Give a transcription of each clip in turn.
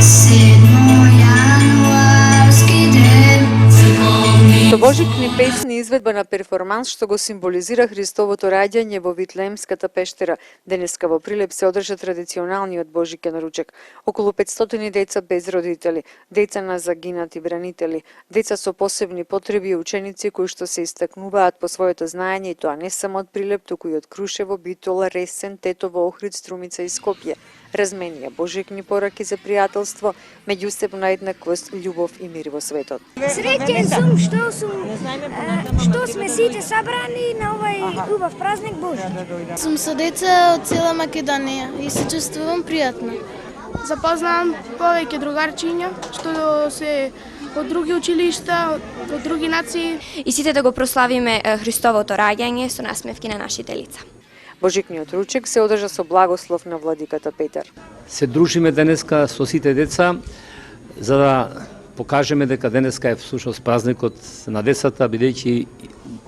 Со божикни песни изведба на перформанс што го символизира Христовото раѓање во Витлеемската пештера. Денеска во Прилеп се одржа традиционалниот божикен ручек. Околу 500 деца без родители, деца на загинати бранители, деца со посебни потреби и ученици кои што се истакнуваат по своето знаење, и тоа не само од Прилеп, туку и од Крушево, Битола, Ресен, Тетово, Охрид, Струмица и Скопје. Разменија божикни пораки за пријателство, меѓусебна еднаквост, љубов и мир во светот. Среќен сум што сме сите сабрани на овај убав празник Божи. Сум со деца од цела Македонија и се чувствувам пријатно. Запознавам повеќе другарчиња што се од други училишта, од други нации. И сите да го прославиме Христовото раѓање со насмевки на нашите лица. Божикниот ручек се одржа со благослов на владиката Петар. Се дружиме денеска со сите деца за да покажеме дека денеска е всушност празникот на децата, бидејќи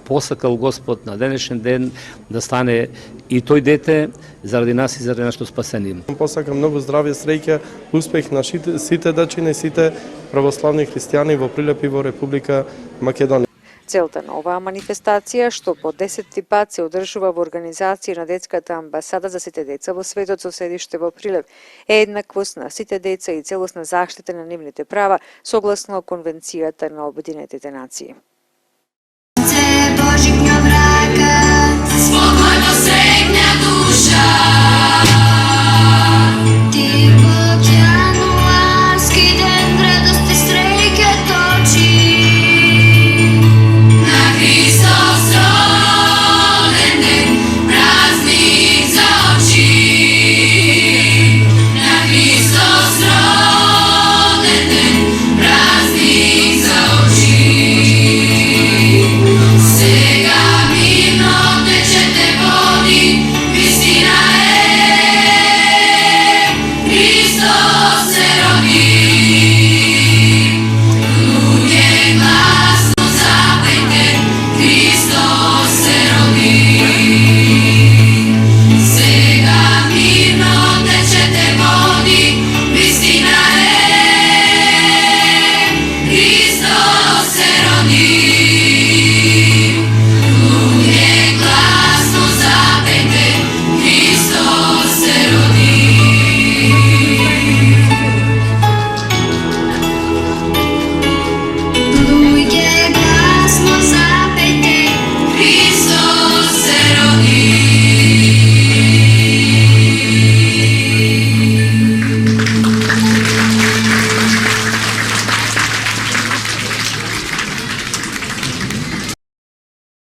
посакал Господ на денешен ден да стане и тој дете заради нас и заради нашето спасение. Посакам многу здравје, среќа, успех на сите дечиња и сите православни христијани во Прилеп и во Република Македонија. Целта на оваа манифестација, што по 10-ти пат се одржува во организација на Детската амбасада за сите деца во светот со седиште во Прилеп, е еднаквост на сите деца и целосна заштита на нивните права согласно Конвенцијата на Обединетите нации. Hristos se rodí.